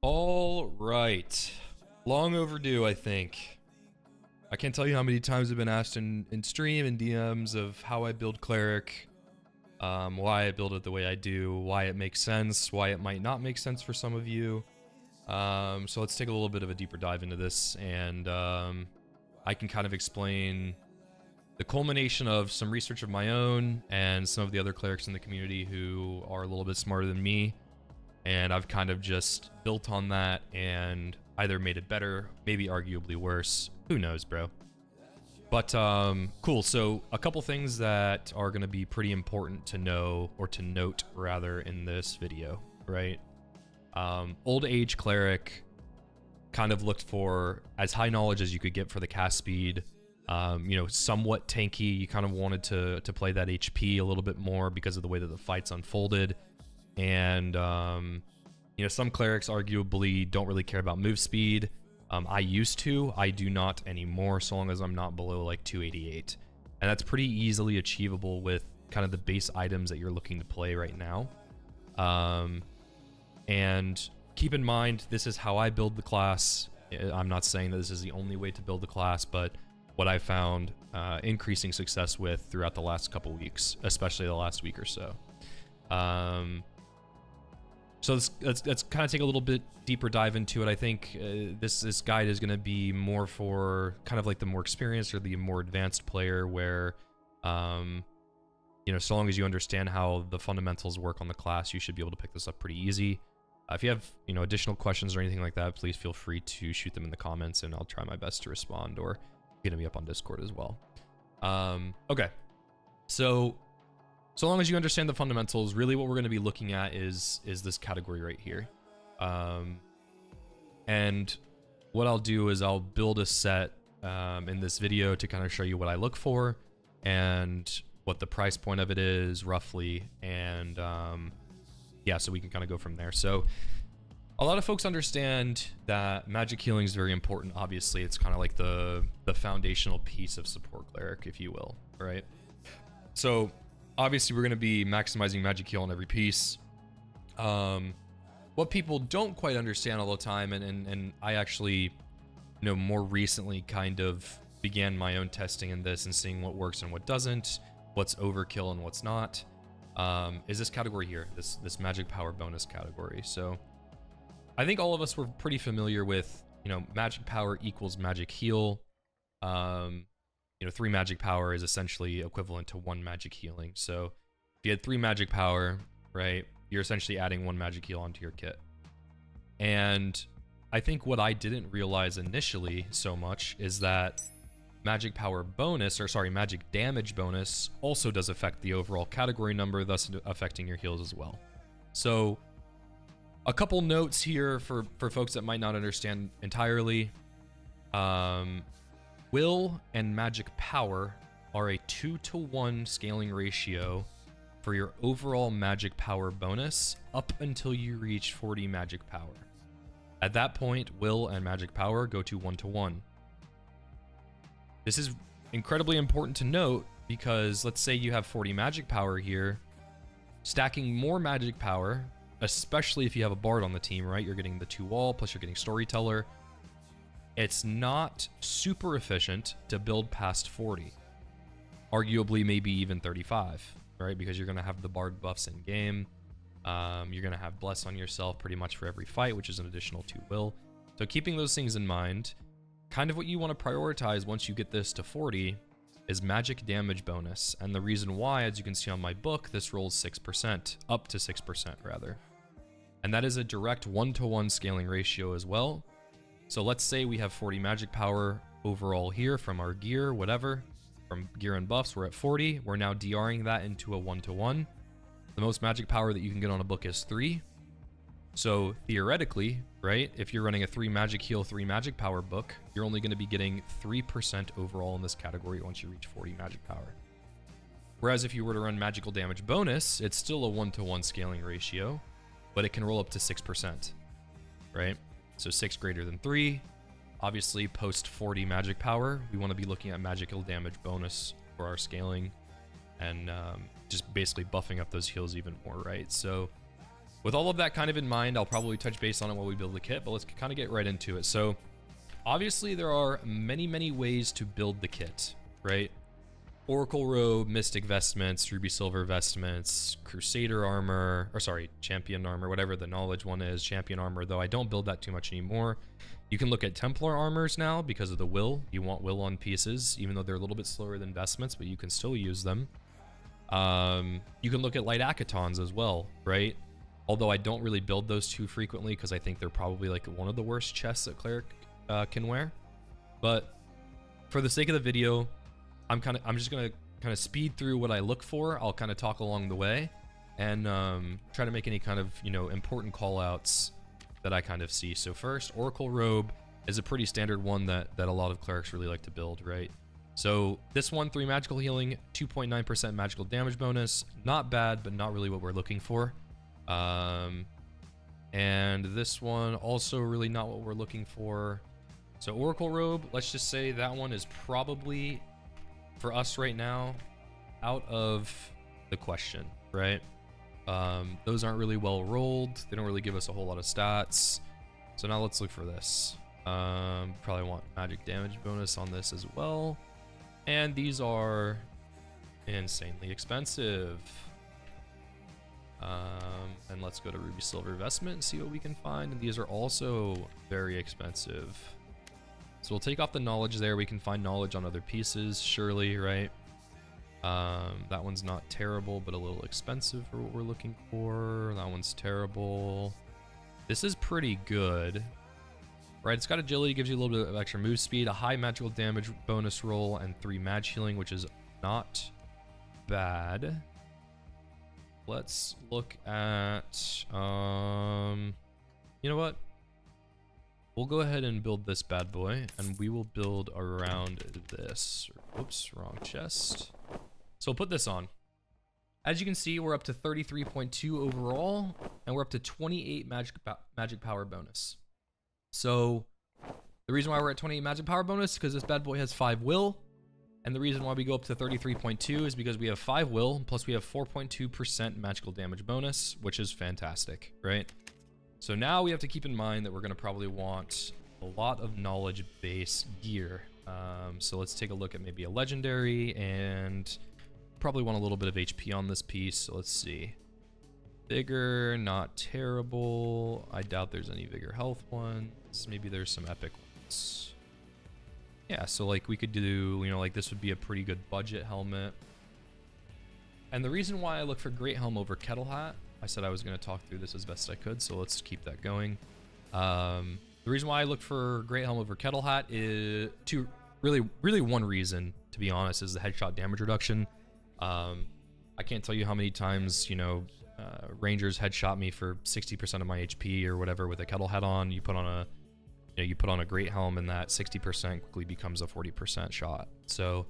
All right. Long overdue, I think. I can't tell you how many times I've been asked in stream and DMs of how I build Cleric, why I build it the way I do, why it makes sense, why it might not make sense for some of you. So let's take a little bit of a deeper dive into this, and I can kind of explain the culmination of some research of my own and some of the other clerics in the community who are a little bit smarter than me. And I've kind of just built on that and either made it better, maybe arguably worse. Who knows, bro? But cool. So a couple things that are going to be pretty important to know, or to note rather, in this video, right? Old age cleric kind of looked for as high knowledge as you could get for the cast speed. You know, somewhat tanky. You kind of wanted to play that HP a little bit more because of the way that the fights unfolded. And, you know, some clerics arguably don't really care about move speed. I used to. I do not anymore, so long as I'm not below like 288. And that's pretty easily achievable with kind of the base items that you're looking to play right now. And keep in mind, this is how I build the class. I'm not saying that this is the only way to build the class, but what I found increasing success with throughout the last couple weeks, especially the last week or so. So let's kind of take a little bit deeper dive into it. I think this guide is going to be more for kind of like the more experienced or the more advanced player, where you know, so long as you understand how the fundamentals work on the class, you should be able to pick this up pretty easy. If you have, you know, additional questions or anything like that, please feel free to shoot them in the comments, and I'll try my best to respond, or hit me up on Discord as well. Okay, so long as you understand the fundamentals, really what we're going to be looking at is this category right here. And what I'll do is I'll build a set in this video to kind of show you what I look for and what the price point of it is roughly, and yeah, so we can kind of go from there. So a lot of folks understand that magic healing is very important. Obviously, it's kind of like the foundational piece of support cleric, if you will, right? So obviously, we're going to be maximizing magic heal on every piece. What people don't quite understand all the time, and I actually, you know, more recently kind of began my own testing in this and seeing what works and what doesn't, what's overkill and what's not, is this category here, this magic power bonus category. So I think all of us were pretty familiar with, you know, magic power equals magic heal. You know, 3 magic power is essentially equivalent to 1 magic healing. So if you had 3 magic power, right, you're essentially adding 1 magic heal onto your kit. And I think what I didn't realize initially so much is that magic power bonus, or sorry, magic damage bonus also does affect the overall category number, thus affecting your heals as well. So a couple notes here for folks that might not understand entirely. Will and magic power are a 2-to-1 scaling ratio for your overall magic power bonus up until you reach 40 magic power. At that point, will and magic power go to 1-to-1. This is incredibly important to note because let's say you have 40 magic power here, stacking more magic power, especially if you have a bard on the team, right? You're getting the 2 wall, plus you're getting storyteller. It's not super efficient to build past 40. Arguably, maybe even 35, right? Because you're going to have the bard buffs in game. You're going to have bless on yourself pretty much for every fight, which is an additional 2 will. So keeping those things in mind, kind of what you want to prioritize once you get this to 40 is magic damage bonus. And the reason why, as you can see on my book, this rolls 6%, up to 6% rather. And that is a direct 1-to-1 scaling ratio as well. So let's say we have 40 magic power overall here from our gear, whatever. From gear and buffs, we're at 40. We're now DRing that into a 1-to-1. The most magic power that you can get on a book is 3. So theoretically, right, if you're running a 3 magic heal, 3 magic power book, you're only going to be getting 3% overall in this category once you reach 40 magic power. Whereas if you were to run magical damage bonus, it's still a 1-to-1 scaling ratio, but it can roll up to 6%, right? So 6 greater than 3. Obviously, post 40 magic power, we want to be looking at magical damage bonus for our scaling and just basically buffing up those heals even more, right? So with all of that kind of in mind, I'll probably touch base on it while we build the kit, but let's kind of get right into it. So obviously there are many ways to build the kit, right? Oracle robe, mystic vestments, ruby silver vestments, crusader armor, or sorry, champion armor, whatever the knowledge one is, champion armor, though I don't build that too much anymore. You can look at Templar armors now because of the will. You want will on pieces, even though they're a little bit slower than vestments, but you can still use them. You can look at light akatons as well, right? Although I don't really build those too frequently because I think they're probably like one of the worst chests that Cleric can wear. But for the sake of the video, I'm just gonna kind of speed through what I look for. I'll kind of talk along the way and try to make any kind of, you know, important call outs that I kind of see. So first, Oracle robe is a pretty standard one that a lot of clerics really like to build, right? So this one, 3 magical healing, 2.9% magical damage bonus. Not bad, but not really what we're looking for. And this one also really not what we're looking for. So Oracle robe, let's just say that one is probably, for us right now, out of the question, right? Those aren't really well rolled. They don't really give us a whole lot of stats. So now let's look for this. Probably want magic damage bonus on this as well. And these are insanely expensive. And let's go to ruby silver vestment and see what we can find. And these are also very expensive. So we'll take off the knowledge there. We can find knowledge on other pieces, surely, right? That one's not terrible, but a little expensive for what we're looking for. That one's terrible. This is pretty good, right? It's got agility, gives you a little bit of extra move speed, a high magical damage bonus roll, and 3 mag healing, which is not bad. Let's look at, you know what? We'll go ahead and build this bad boy, and we will build around this. Oops, wrong chest. So we'll put this on. As you can see, we're up to 33.2 overall, and we're up to 28 magic power bonus. So the reason why we're at 28 magic power bonus is because this bad boy has 5 will, and the reason why we go up to 33.2 is because we have 5 will, plus we have 4.2% magical damage bonus, which is fantastic, right? So now we have to keep in mind that we're going to probably want a lot of knowledge base gear. So let's take a look at maybe a legendary, and probably want a little bit of HP on this piece. So let's see. Vigor, not terrible. I doubt there's any vigor health ones. Maybe there's some epic ones. Yeah, so like we could do, you know, like this would be a pretty good budget helmet. And the reason why I look for Great Helm over Kettle Hat, I said I was going to talk through this as best I could, so let's keep that going. The reason why I look for Great Helm over Kettle Hat is really one reason, to be honest, is the headshot damage reduction. I can't tell you how many times, you know, Rangers headshot me for 60% of my HP or whatever with a Kettle Hat on. You put on a, you know, you put on a Great Helm, and that 60% quickly becomes a 40% shot. So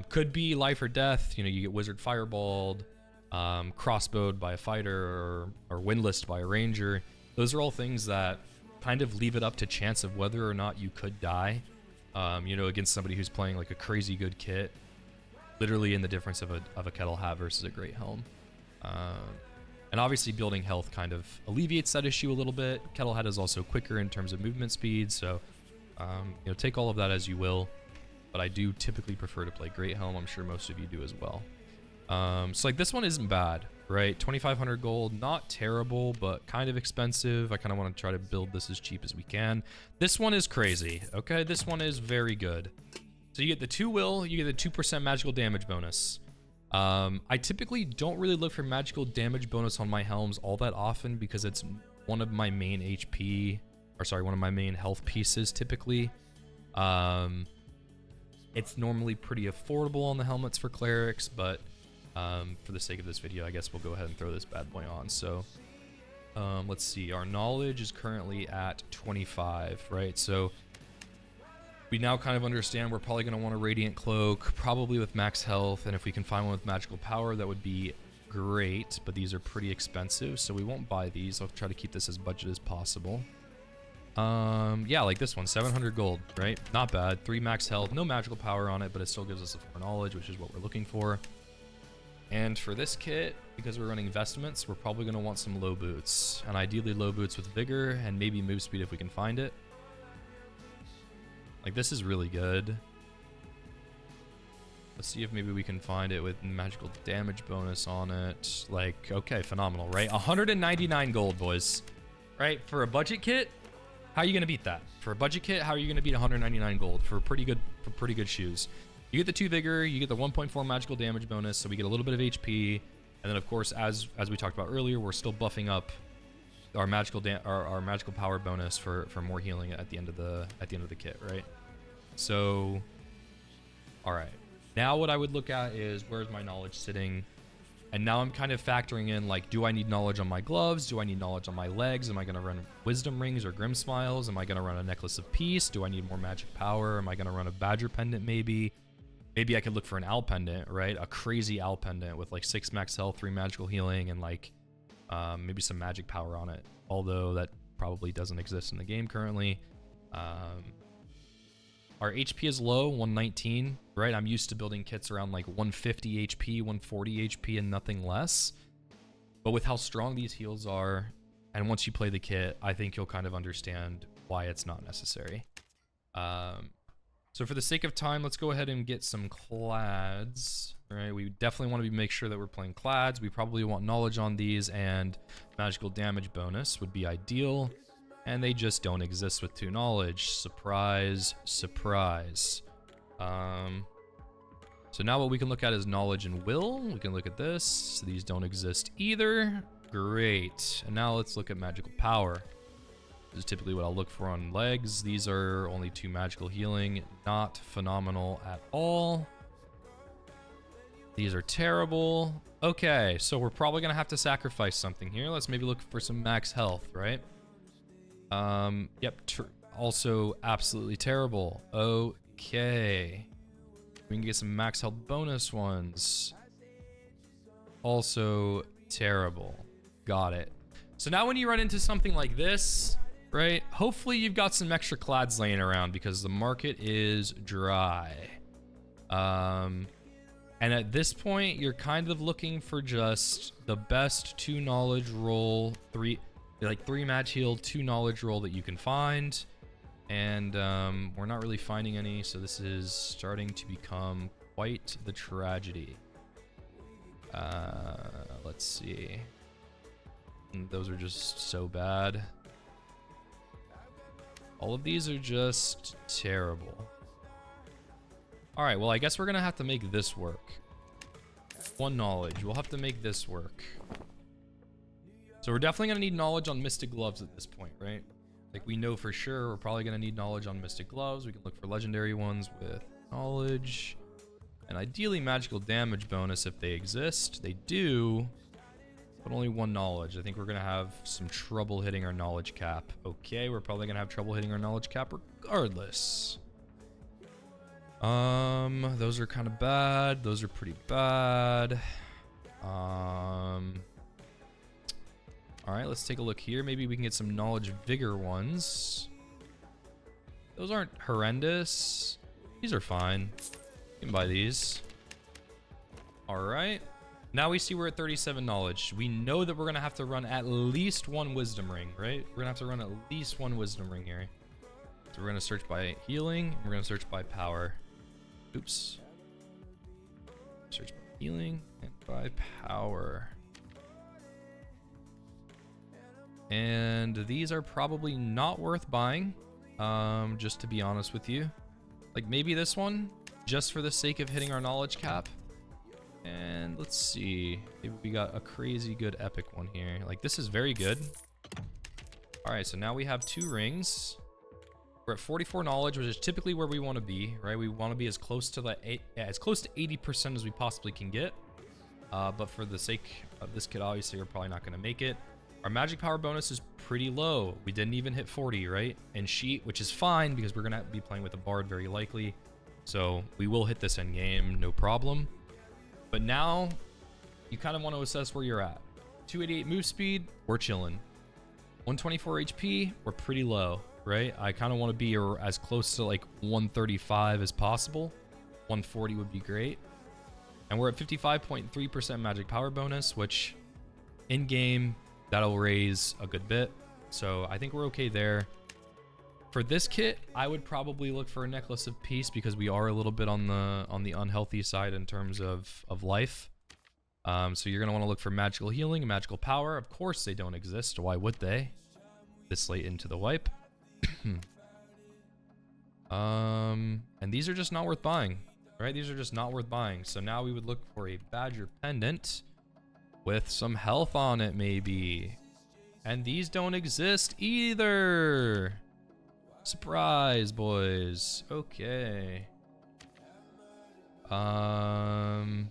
could be life or death. You know, you get wizard fireballed, crossbowed by a fighter, or windlassed by a ranger. Those are all things that kind of leave it up to chance of whether or not you could die, you know, against somebody who's playing like a crazy good kit, literally in the difference of a Kettle Hat versus a Great Helm. And obviously building health kind of alleviates that issue a little bit. Kettle Hat is also quicker in terms of movement speed, so you know, take all of that as you will, but I do typically prefer to play Great Helm. I'm sure most of you do as well. So like this one isn't bad, right? 2,500 gold, not terrible, but kind of expensive. I kind of want to try to build this as cheap as we can. This one is crazy, okay? This one is very good. So you get the 2 will, you get the 2% magical damage bonus. I typically don't really look for magical damage bonus on my helms all that often because it's one of my main HP, or sorry, one of my main health pieces typically. It's normally pretty affordable on the helmets for clerics, but for the sake of this video, I guess we'll go ahead and throw this bad boy on. So let's see, our knowledge is currently at 25, right? So we now kind of understand we're probably going to want a Radiant Cloak, probably with max health, and if we can find one with magical power, that would be great, but these are pretty expensive, so we won't buy these. I'll try to keep this as budget as possible. Yeah, like this one, 700 gold, right? Not bad. 3 max health, no magical power on it, but it still gives us a 4 knowledge, which is what we're looking for. And for this kit, because we're running vestments, we're probably going to want some low boots. And ideally low boots with vigor and maybe move speed if we can find it. Like, this is really good. Let's see if maybe we can find it with magical damage bonus on it. Like, okay, phenomenal, right? 199 gold, boys. Right? For a budget kit, how are you going to beat that? For a budget kit, how are you going to beat 199 gold for pretty good shoes? You get the 2 vigor, you get the 1.4 magical damage bonus, so we get a little bit of HP. And then, of course, as we talked about earlier, we're still buffing up our magical power bonus for more healing at the end of the kit, right? So, all right. Now what I would look at is, where's my knowledge sitting? And now I'm kind of factoring in, like, do I need knowledge on my gloves? Do I need knowledge on my legs? Am I going to run wisdom rings or grim smiles? Am I going to run a necklace of peace? Do I need more magic power? Am I going to run a badger pendant maybe? Maybe I could look for an owl pendant, right? A crazy owl pendant with like 6 max health, 3 magical healing, and like maybe some magic power on it. Although that probably doesn't exist in the game currently. Our HP is low, 119, right? I'm used to building kits around like 150 HP, 140 HP, and nothing less. But with how strong these heals are, and once you play the kit, I think you'll kind of understand why it's not necessary. So for the sake of time, let's go ahead and get some clads. All right, we definitely want to make sure that we're playing clads. We probably want knowledge on these, and magical damage bonus would be ideal. And they just don't exist with 2 knowledge. Surprise, surprise. So now what we can look at is knowledge and will. We can look at this. So these don't exist either. Great. And now let's look at magical power. This is typically what I'll look for on legs. These are only 2 magical healing. Not phenomenal at all. These are terrible. Okay, so we're probably going to have to sacrifice something here. Let's maybe look for some max health, right? Yep, also absolutely terrible. Okay. We can get some max health bonus ones. Also terrible. Got it. So now when you run into something like this, right? Hopefully you've got some extra clads laying around because the market is dry. And at this point, you're kind of looking for just the best 2 knowledge roll, 3 match heal, 2 knowledge roll that you can find. And we're not really finding any, so this is starting to become quite the tragedy. Let's see. Those are just so bad. All of these are just terrible. All right, well, I guess we're gonna have to make this work. 1 knowledge, we'll have to make this work. So we're definitely gonna need knowledge on Mystic Gloves at this point, right? Like, we know for sure we're probably gonna need knowledge on Mystic Gloves. We can look for legendary ones with knowledge. And ideally magical damage bonus if they exist. They do, but only 1 knowledge. I think we're gonna have some trouble hitting our knowledge cap. Okay, we're probably gonna have trouble hitting our knowledge cap regardless. Those are kind of bad. Those are pretty bad. All right, let's take a look here. Maybe we can get some knowledge vigor ones. Those aren't horrendous. These are fine. You can buy these. All right. Now we see we're at 37 knowledge. We know that we're going to have to run at least 1 wisdom ring, right? We're going to have to run at least 1 wisdom ring here. So we're going to search by healing. We're going to search by power. Oops. Search by healing and by power. And these are probably not worth buying, just to be honest with you. Like, maybe this one, just for the sake of hitting our knowledge cap. And let's see, maybe we got a crazy good epic one here. Like, this is very good. All right, so now we have 2 rings. We're at 44 knowledge, which is typically where we want to be, right? We want to be as close to as close to 80% as we possibly can get. But for the sake of this kit, obviously, we're probably not going to make it. Our magic power bonus is pretty low. We didn't even hit 40, right? And sheet, which is fine because we're going to be playing with a bard very likely. So we will hit this end game, no problem. But now you kind of want to assess where you're at. 288 move speed, we're chilling. 124 HP, we're pretty low, right? I kind of want to be as close to like 135 as possible. 140 would be great. And we're at 55.3% magic power bonus, which in game, that'll raise a good bit. So I think we're okay there. For this kit, I would probably look for a Necklace of Peace because we are a little bit on the unhealthy side in terms of life. So you're going to want to look for magical healing and magical power. Of course they don't exist. Why would they? This late into the wipe. And these are just not worth buying, right? These are just not worth buying. So now we would look for a Badger Pendant with some health on it, maybe. And these don't exist either. Surprise, boys. Okay. Yeah,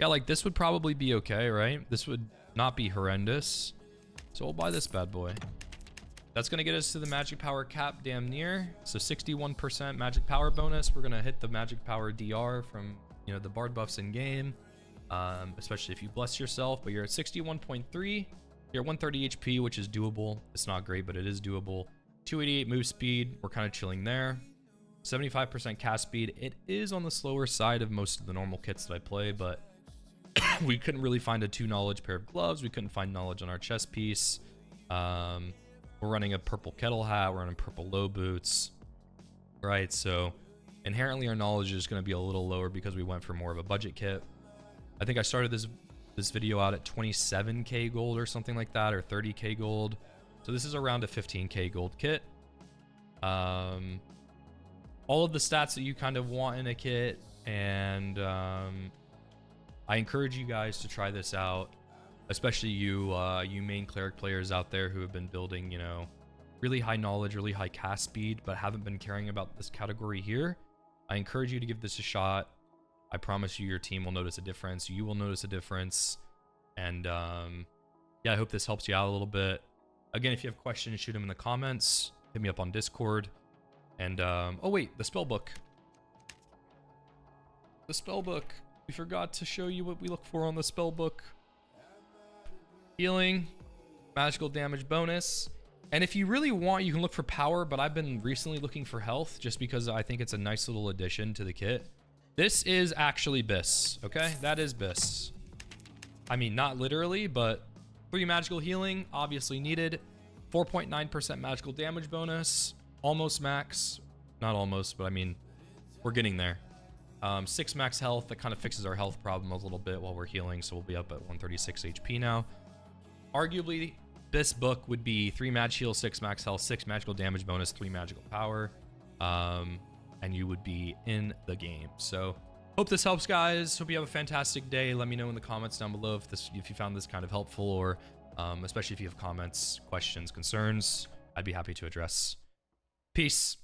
like this would probably be okay, right? This would not be horrendous. So we'll buy this bad boy. That's going to get us to the magic power cap damn near. So 61% magic power bonus. We're going to hit the magic power DR from, you know, the bard buffs in game. Especially if you bless yourself, but you're at 61.3. You're at 130 HP, which is doable. It's not great, but it is doable. 288 move speed. We're kind of chilling there. 75% cast speed. It is on the slower side of most of the normal kits that I play, but we couldn't really find a 2 knowledge pair of gloves. We couldn't find knowledge on our chest piece. We're running a purple kettle hat. We're running purple low boots. Right, so inherently our knowledge is going to be a little lower because we went for more of a budget kit. I think I started this video out at 27k gold or something like that, or 30k gold. So this is around a 15k gold kit. All of the stats that you kind of want in a kit, and I encourage you guys to try this out, especially you main cleric players out there who have been building, you know, really high knowledge, really high cast speed, but haven't been caring about this category here. I encourage you to give this a shot. I promise you your team will notice a difference. You will notice a difference. And yeah, I hope this helps you out a little bit. Again, if you have questions, shoot them in the comments. Hit me up on Discord. And oh wait, the spell book. The spell book. We forgot to show you what we look for on the spell book. Healing, magical damage bonus. And if you really want, you can look for power, but I've been recently looking for health just because I think it's a nice little addition to the kit. This is actually BIS, okay? That is BIS. I mean, not literally, but 3 magical healing, obviously needed. 4.9% magical damage bonus, almost max. Not almost, but I mean, we're getting there. 6 max health, that kind of fixes our health problem a little bit while we're healing, so we'll be up at 136 HP now. Arguably, this book would be 3 mag heal, 6 max health, 6 magical damage bonus, 3 magical power. And you would be in the game. So hope this helps, guys. Hope you have a fantastic day. Let me know in the comments down below if you found this kind of helpful, or especially if you have comments, questions, concerns, I'd be happy to address. Peace.